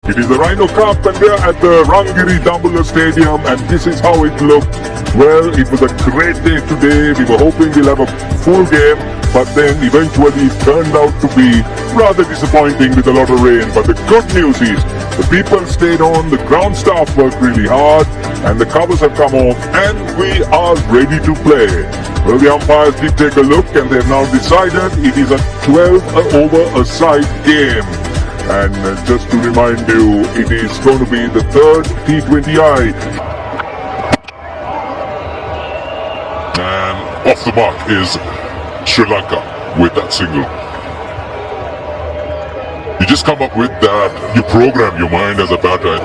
It is the Rhino Cup and we are at the Rangiri Dambulla Stadium and this is how it looked. Well, it was a great day today. We were hoping we'll have a full game, but then eventually it turned out to be rather disappointing with a lot of rain. But the good news is the people stayed on, the ground staff worked really hard and the covers have come off and we are ready to play. Well, the umpires did take a look and they have now decided it is a 12 over a side game. And just to remind you, it is going to be the third T20I. And off the mark is Sri Lanka with that single. You just come up with that, you program your mind as a batter.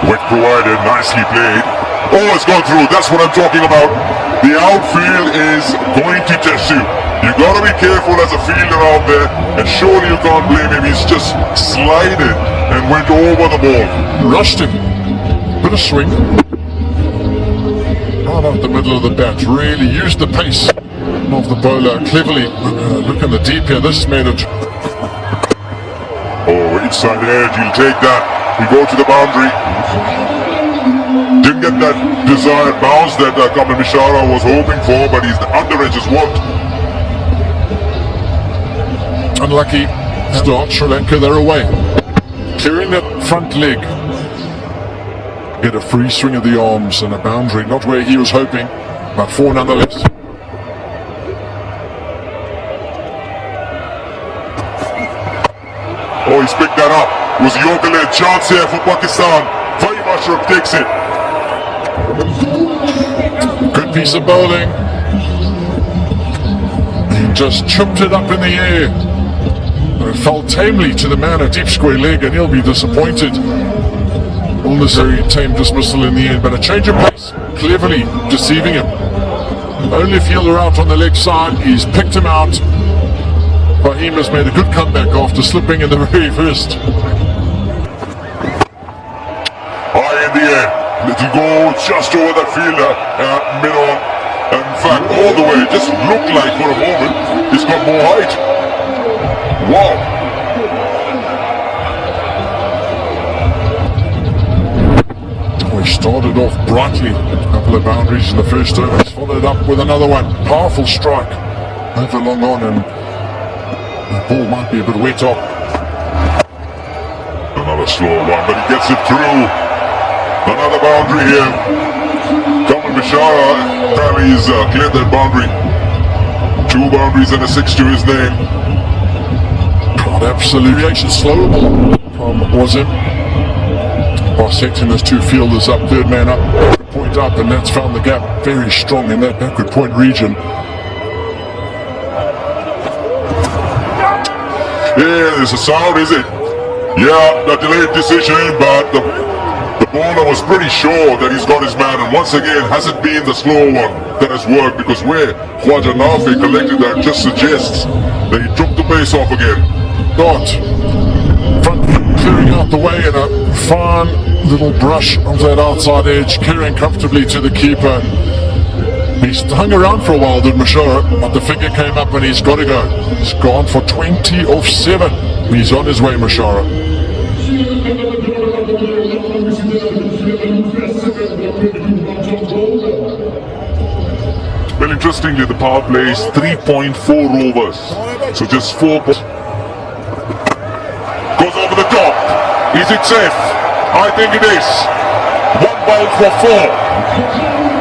Wet provided, nicely played. Oh, it's gone through, that's what I'm talking about. The outfield is going to test you. You gotta be careful as a fielder out there, and surely you can't blame him. He's just slided and went over the ball. Rushed him. Bit of swing. Right up the middle of the bat. Really used the pace of the bowler cleverly. Look in the deep here. This made it. Oh, inside edge. He'll take that. He'll go to the boundary. Didn't get that desired bounce that Kamal Mishara was hoping for, but his under edge has worked. Unlucky start, Sri Lanka, they're away. Clearing that front leg. Get a free swing of the arms and a boundary, not where he was hoping, but four nonetheless. Oh, he's picked that up. It was Yorker-led chance here for Pakistan. Fahim Ashraf takes it. Good piece of bowling. He just chipped it up in the air. It fell tamely to the man at deep square leg and he'll be disappointed. All necessary tame dismissal in the end, but a change of pace, cleverly deceiving him. Only fielder out on the leg side, he's picked him out. Fahim has made a good comeback after slipping in the very first. High in the air, little go just over that fielder, mid-on. In fact, all the way, just looked like for a moment, he's got more height. Wow! We started off brightly, a couple of boundaries in the first over, he's followed up with another one, powerful strike, over long on and the ball might be a bit wet off. Another slow one, but he gets it through. Another boundary here. Kamal Mishara apparently he's cleared that boundary. 2 boundaries and a 6 to his name. Absolutely, slow ball from Wazim. Bisecting those 2 fielders up, third man up, backward point up, and that's found the gap very strong in that backward point region. Yeah, there's a sound, is it? Yeah, the delayed decision, but the bowler was pretty sure that he's got his man, and once again, hasn't been the slow one that has worked, because where Khwaja Nafi collected that just suggests that he took the pace off again. Got front clearing out the way and a fine little brush of that outside edge, carrying comfortably to the keeper. He's hung around for a while, did Mishara, but the figure came up and he's got to go. He's gone for 20 off 7. He's on his way, Mishara. Well, interestingly, the power play is 3.4 overs, so just 4 balls. Goes over the top. Is it safe? I think it is. 1 ball for 4.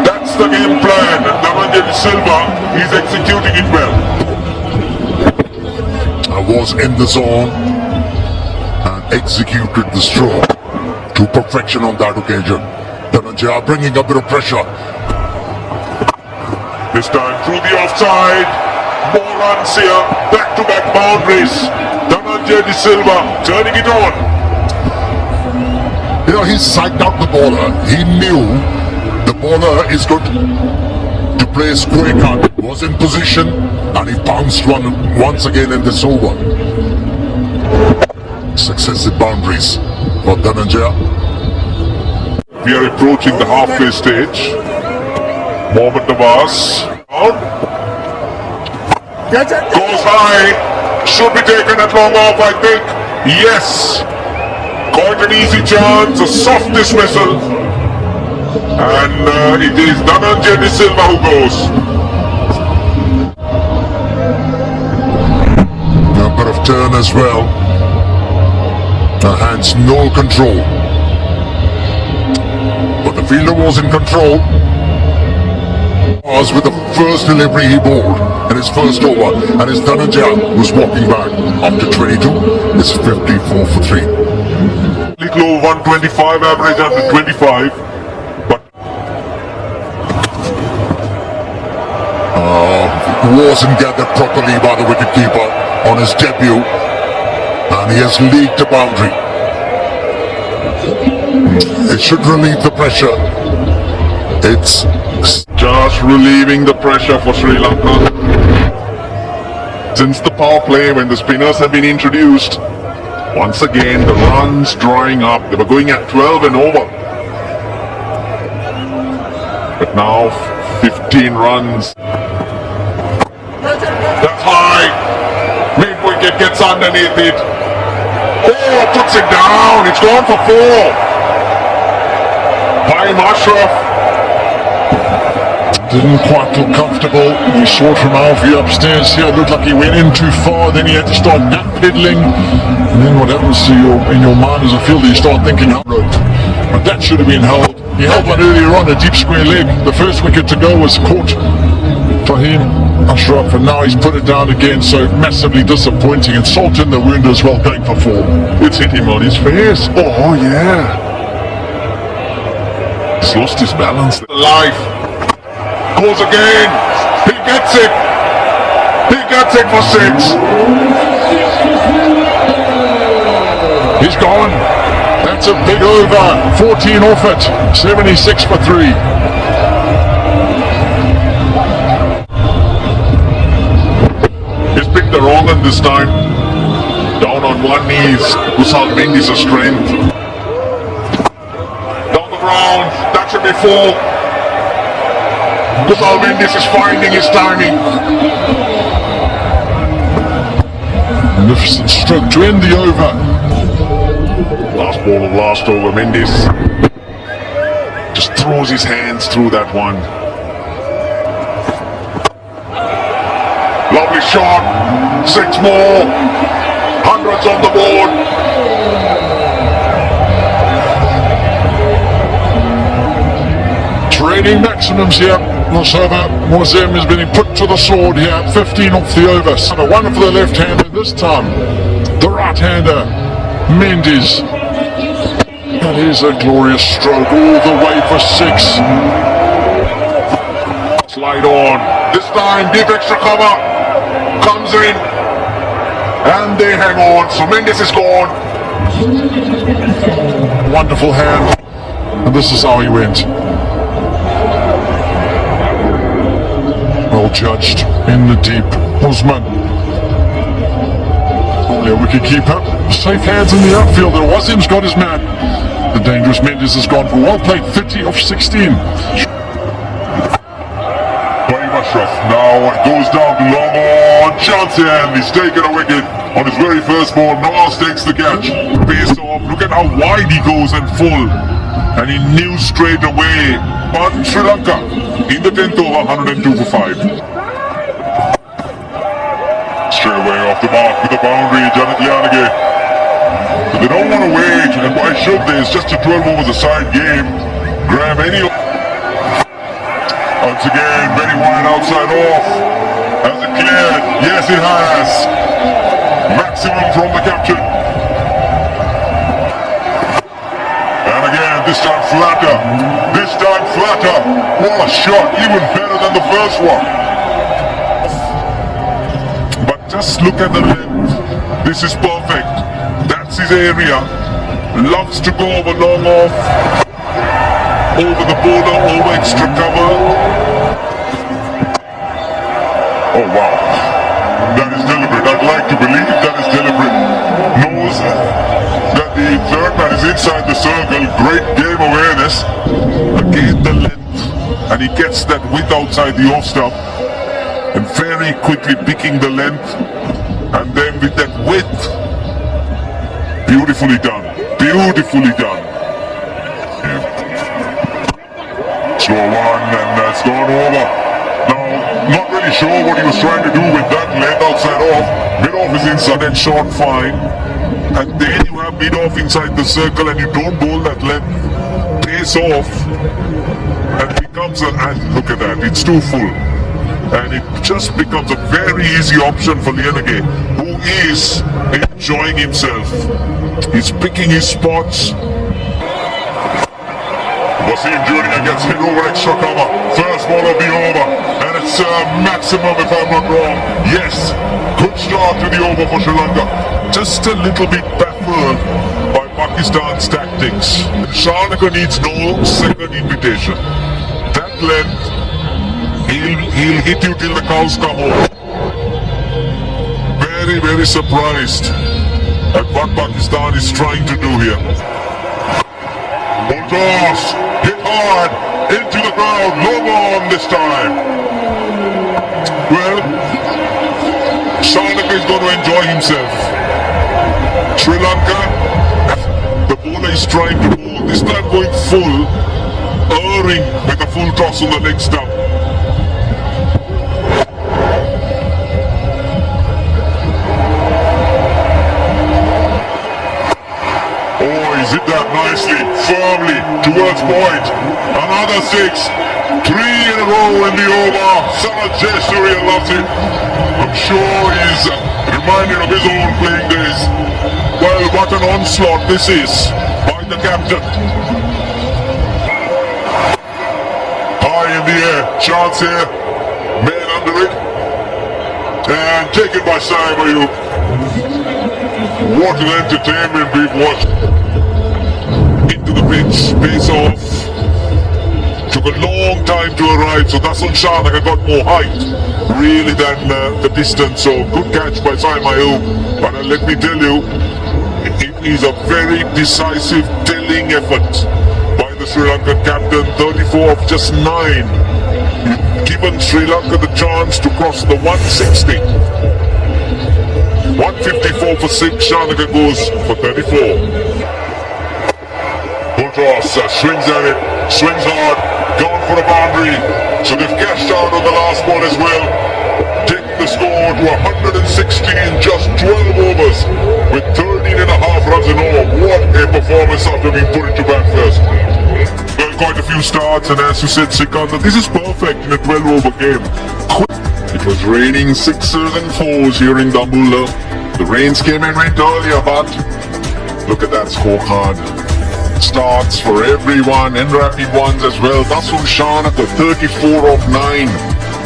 That's the game plan. Dhananjay Silva is executing it well. I was in the zone and executed the stroke to perfection on that occasion. Dhananjay are bringing a bit of pressure. This time through the offside. More runs here. Back-to-back boundaries. Dhananjay Silva turning it on. You know, he psyched out the bowler. He knew the bowler is good to play square cut. Was in position and he pounced one once again in this over. Successive boundaries for Dhananjay. We are approaching the halfway stage. Mohammad Nawaz goes high, should be taken at long off, I think. Yes! Quite an easy chance, a soft dismissal. And it is Dhananjay De Silva who goes. A bit of turn as well. The hands no control. But the fielder was in control. Was with the first delivery he bowled in his first over, and his Dhananjay was walking back after 22. It's 54 for 3. Little over 125 average after 25. But wasn't gathered properly by the wicketkeeper on his debut, and he has leaked a boundary. It should relieve the pressure. It's just relieving the pressure for Sri Lanka. Since the power play, when the spinners have been introduced, once again the runs drying up. They were going at 12 and over. But now 15 runs. That's high. Mid-wicket gets underneath it. Oh, puts it down. It's gone for 4. By Ashraf. Didn't quite look comfortable. You saw it from Alfie upstairs here. It looked like he went in too far. Then he had to start backpedaling. And then what happens to in your mind as a fielder, you start thinking, but that should have been held. He held one earlier on, a deep square leg. The first wicket to go was caught for him, Ashraf, and now he's put it down again. So massively disappointing. And salt in the wound as well, going for 4. It's hit him on his face. Oh, yeah. He's lost his balance. Life. Goes again. He gets it. He gets it for 6. He's gone. That's a big over. 14 off it. 76 for 3. He's picked the wrong one this time. Down on one knee. Kusal Mendy's a strength. Down the ground. That should be 4. Kusal Mendes is finding his timing. Magnificent stroke to end the over. Last ball of last over, Mendes just throws his hands through that one. Lovely shot. 6 more. Hundreds on the board. Trading maximums here. Nosova Mozem has been put to the sword here. 15 off the over. So the one for the left-hander this time. The right-hander, Mendes. That is a glorious stroke all the way for 6. Slide on. This time, deep extra cover. Comes in. And they hang on. So Mendes is gone. Wonderful hand. And this is how he went. Well judged in the deep. Usman. Only a wicket keeper. Safe hands in the outfield. And Wasim's got his man. The dangerous Mendes has gone for well played. 30 off 16. Ashraf now goes down to long on chance and he's taken a wicket on his very first ball. Nawaz takes the catch. Face off. Look at how wide he goes and full. And he knew straight away. But Sri Lanka in the 10th over, 102 for 5. Straight away off the mark with a boundary, Janet Yanage. But they don't want to wait, and why should they? It's just a 12 overs a side game. Graham, any... Once again, very wide outside off. Has it cleared? Yes, it has. Maximum from the captain. And again, this time flatter. This time flatter. What a shot, even better than the first one. But just look at the length. This is perfect. That's his area. Loves to go over long off. Over the border, over extra cover. Oh wow. That is deliberate. I'd like to believe that is deliberate. Knows that the third man is inside the circle. Great game awareness. Again the length. And he gets that width outside the off stump. And very quickly picking the length. And then with that width, Beautifully done. Beautifully done. Slow one, and that's gone over. Now, not really sure what he was trying to do with that length outside off. Mid-off is inside and short fine. And then you have mid-off inside the circle and you don't bowl that length. Pace off. And becomes and look at that, it's too full. And it just becomes a very easy option for Lianage, who is enjoying himself. He's picking his spots. Wasim Junior gets hit over extra cover. First ball of the over. And it's maximum if I'm not wrong. Yes, good start to the over for Sri Lanka. Just a little bit baffled by Pakistan's tactics. Shanaka needs no second invitation. That length, he'll hit you till the cows come home. Very, very surprised at what Pakistan is trying to do here. Full toss, hit hard, into the ground, long on this time. Well, Shanaka is going to enjoy himself. Sri Lanka, the bowler is trying to bowl, this time going full, erring with a full toss on the leg stump. Hit that nicely, firmly, towards point. Another 6. 3 in a row in the over. Saraj Jayasuriya loves it. I'm sure he's reminded of his own playing days. Well, what an onslaught this is by the captain. High in the air, chance here. Man under it. And taken by Saib Ayub. What an entertainment we've watched. Into the pitch, pace off. Took a long time to arrive, so that's on Shanaka got more height really than the distance. So good catch by Saib Ayub. But let me tell you, it is a very decisive, telling effort by the Sri Lankan captain. 34 of just 9. You've given Sri Lanka the chance to cross the 160. 154 for 6, Shanaka goes for 34. Full toss, swings at it, swings hard, gone for the boundary. So they've cashed out on the last ball as well. Taking the score to 160 in just 12 overs with 13 and a half runs in all. What a performance after being put into bat first. Well, quite a few starts, and as you said, Sikandar, this is perfect in a 12 over game. It was raining 6s and 4s here in Dambulla. The rains came and went earlier, but look at that scorecard. Starts for everyone and rapid ones as well. That's from Shanaka, 34 of 9.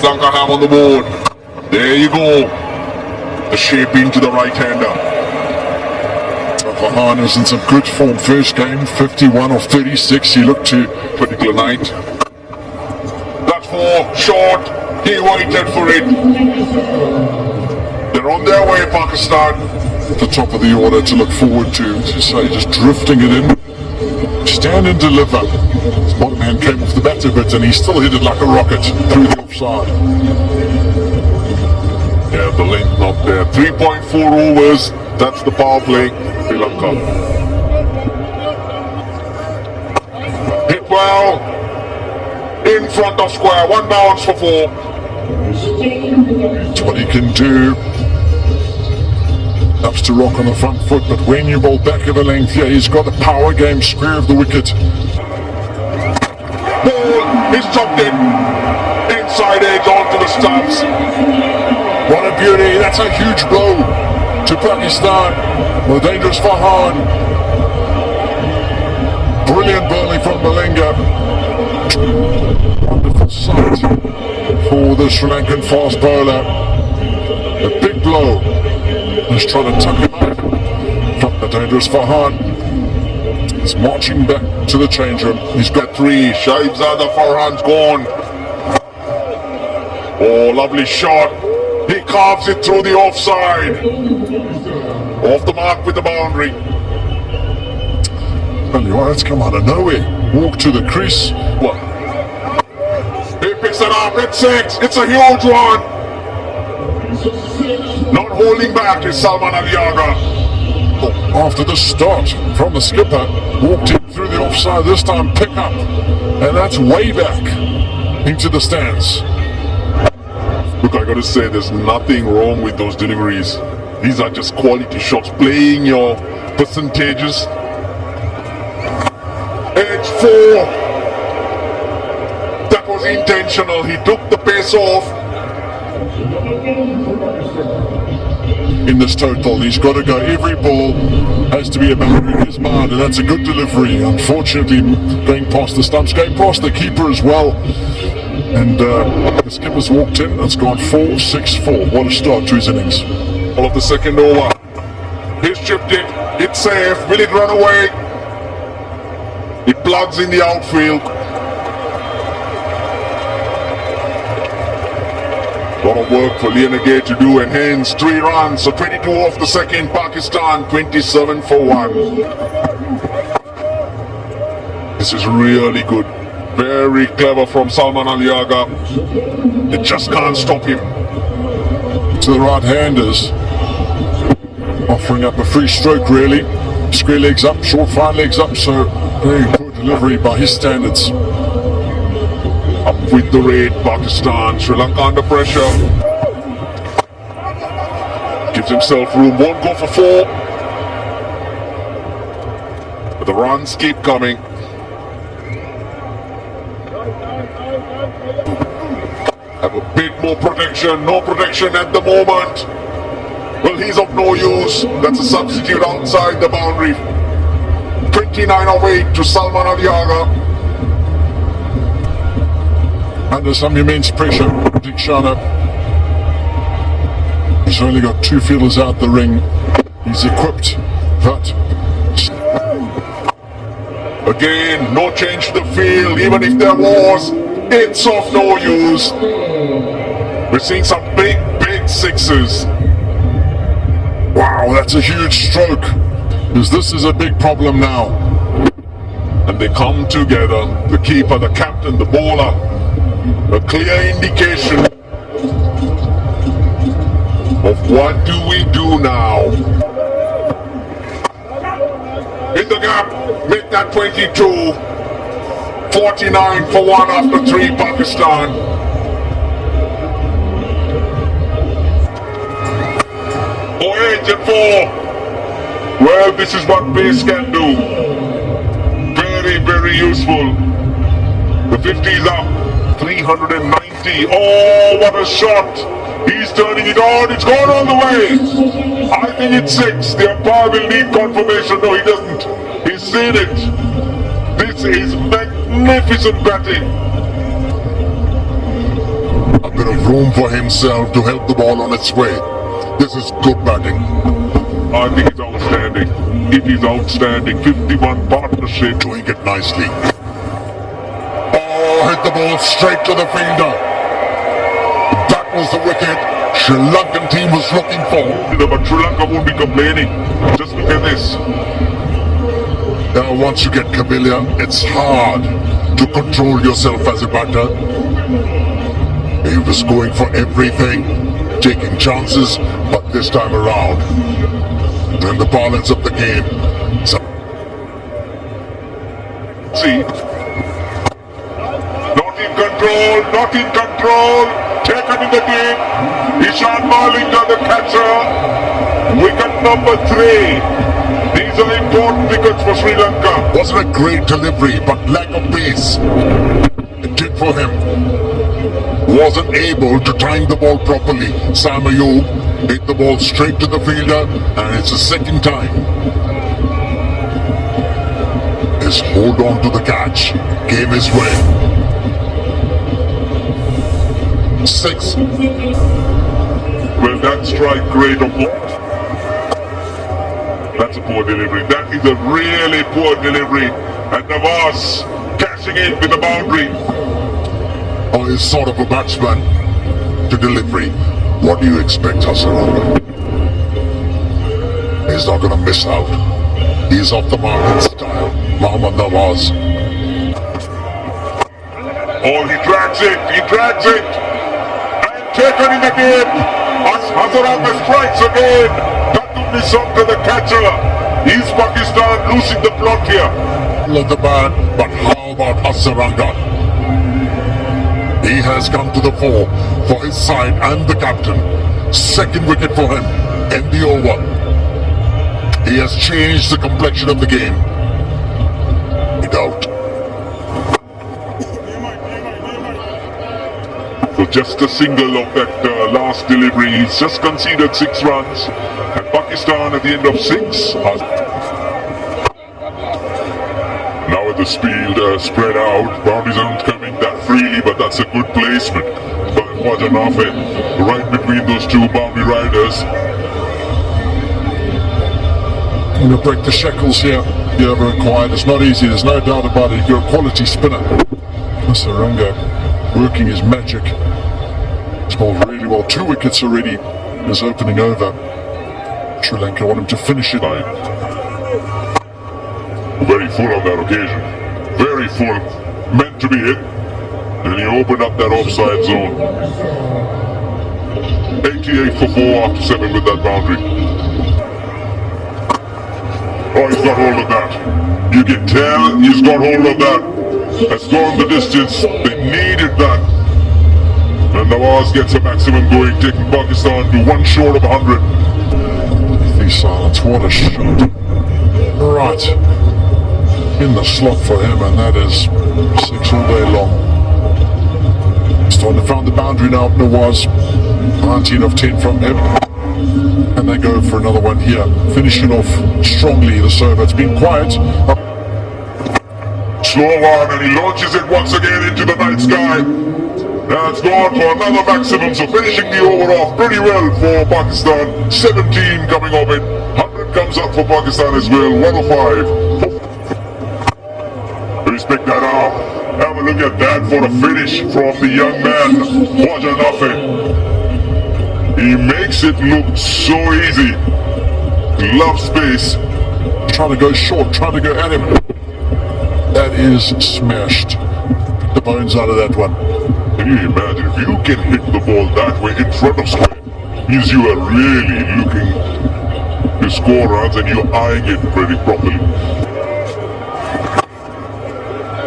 Lanka have on the board. There you go. The shape into the right-hander. Farhan is in some good form. First game, 51 of 36. He looked to particular night. That's for short. He waited for it. They're on their way, Pakistan. The top of the order to look forward to. As you say, just drifting it in. Stand and deliver. His bottom hand came off the bat a bit and he still hit it like a rocket through the offside. Yeah, the length not there. 3.4 overs. That's the power play. Sri Lanka. Hit well. In front of square. 1 bounce for 4. That's what he can do. Loves to rock on the front foot, but when you bowl back of the length, yeah, he's got the power game square of the wicket. Ball is chopped in. Inside edge onto the stumps. What a beauty. That's a huge blow to Pakistan. More dangerous for Farhan. Brilliant bowling from Malinga. Wonderful sight for the Sri Lankan fast bowler. A big blow. He's trying to tuck him out from the dangerous Farhan. He's marching back to the change room. He's got 3. Shahibzada Farhan's gone. Oh, lovely shot. He carves it through the offside. Off the mark with the boundary. Tell you what, it's come out of nowhere. Walk to the crease. What? He picks it up. It's 6. It's a huge one. Not holding back is Salman Ali Aga. after the start from the skipper. Walked in through the offside, this time pick up. And that's way back into the stands. Look, I gotta say, there's nothing wrong with those deliveries. These are just quality shots, playing your percentages. Edge 4. That was intentional. He took the pace off. In this total, he's got to go. Every ball has to be a boundary in his mind, and that's a good delivery. Unfortunately, going past the stumps, going past the keeper as well. And the skipper's walked in. It's gone 4-6-4. What a start to his innings. All of the second over. He's chipped it. It's safe. Will it run away? It plugs in the outfield. Lot of work for Lienegay to do, and hence 3 runs. So 22 off the second. Pakistan 27 for 1. This is really good. Very clever from Salman Aliaga. They just can't stop him. To the right-handers, offering up a free stroke really. Square legs up, short fine legs up, so very poor delivery by his standards. Up with the raid, Pakistan. Sri Lanka under pressure. Gives himself room, won't go for 4. But the runs keep coming. Have a bit more protection, no protection at the moment. Well, he's of no use. That's a substitute outside the boundary. 29 of 8 to Salman Aliaga. Under some immense pressure, Dick Sharna. He's only got 2 fielders out the ring. He's equipped, but again, no change to the field. Even if there was, it's of no use. We're seeing some big sixes. Wow, that's a huge stroke. Because this is a big problem now. And they come together. The keeper, the captain, the bowler. A clear indication of what do we do now. In the gap, make that 22. 49 for 1 after 3, Pakistan. Oh, 8 and 4. Well, this is what pace can do. Very useful. The 50 is up. 390. Oh, what a shot. He's turning it on. It's gone all the way. I think it's 6. The umpire will need confirmation. No, he doesn't. He's seen it. This is magnificent batting. A bit of room for himself to help the ball on its way. This is good batting. I think it's outstanding. It is outstanding. 51 partnership. Doing it nicely. Oh, hit the ball straight to the fielder. That was the wicket Sri Lankan team was looking for. But Sri Lanka won't be complaining. Just look at this. Now once you get Cavilla, it's hard to control yourself as a batter. He was going for everything, taking chances, but this time around, in the balance of the game. See, not in control, taken in the deep. Ishan Malinga, the catcher, wicket number 3. These are important wickets for Sri Lanka. Wasn't a great delivery, but lack of pace. It did for him. Wasn't able to time the ball properly. Sam Ayub hit the ball straight to the fielder, and it's the second time. His hold on to the catch came his way. 6. Well, that strike rate of what? That's a poor delivery. That is a really poor delivery. And Nawaz catching it with a boundary. Or is sort of a batsman to delivery. What do you expect, Hassan? He's not going to miss out. He's off the mark in style. Mohammad Nawaz. Oh, he drags it. And taken in the game. Hazaranga strikes again. That would be something to the catcher. Is Pakistan losing the plot here? Love the man, but how about Hasaranga? He has come to the fore for his side and the captain. Second wicket for him in the over. He has changed the complexion of the game. Without. So just a single of that last delivery. He's just conceded 6 runs. And Pakistan at the end of 6 has... Now with the speed spread out, boundaries aren't coming that freely, but that's a good placement by Khwaja, right between those two boundary riders. Going to break the shackles here. You ever required. It's not easy, there's no doubt about it. You're a quality spinner. Hasaranga working his magic. He's bowled really well. 2 wickets already. Is opening over. Sri Lanka want him to finish it. Very full on that occasion. Very full. Meant to be hit. And he opened up that offside zone. 88 for 4 after 7 with that boundary. Oh, he's got hold of that. You can tell he's got hold of that. Has gone the distance. They needed that. And Nawaz gets a maximum going, taking Pakistan to 1 short of 100. Silence, what a shot. Right. In the slot for him, and that is 6 all day long. Starting to find the boundary now. Nawaz, 19 of 10 from him. And they go for another one here. Finishing off strongly the serve. It's been quiet. Slow one, and he launches it once again into the night sky. That's gone for another maximum, so finishing the over off pretty well for Pakistan. 17 coming off it. 100 comes up for Pakistan as well. 105. Respect that up. Have a look at that for a finish from the young man, Khwaja. He makes it look so easy. Love space. Trying to go short, trying to go at him. That is smashed. The bones out of that one. Can you imagine if you can hit the ball that way in front of square? Means you are really looking to score runs and you're eyeing it very properly.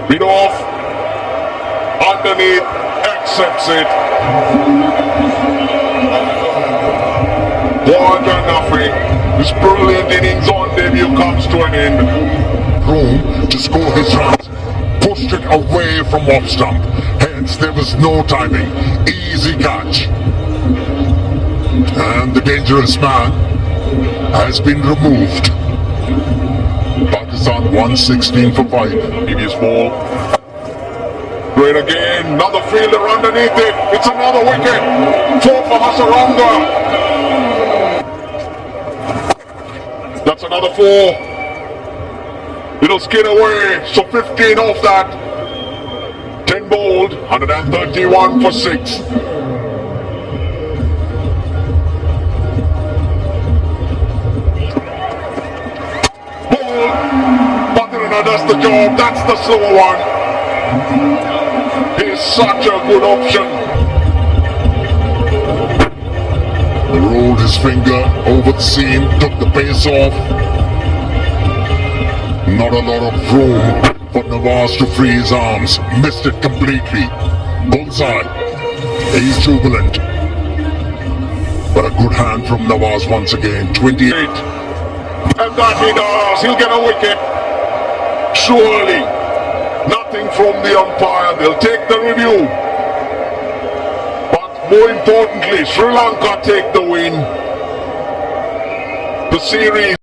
Beat off. Underneath. Accepts it. Khwaja Nafi. His brilliant innings on debut comes to an end. Room to score his runs. Pushed it away from off stump. Hence there was no timing. Easy catch. And the dangerous man has been removed. Pakistan 116 for 5. Previous ball. Great again. Another fielder underneath it. It's another wicket. 4 for Hasaranga. That's another 4. It'll skid away. So 15 off that. 10 bowled. 131 for 6. Does the job. That's the slower one. He's such a good option. Rolled his finger over the seam, took the pace off. Not a lot of room for Nawaz to free his arms. Missed it completely. Bullseye. He's jubilant. But a good hand from Nawaz once again. 28. And that he does. He'll get a wicket. Surely, nothing from the umpire. They'll take the review. But more importantly, Sri Lanka take the win. The series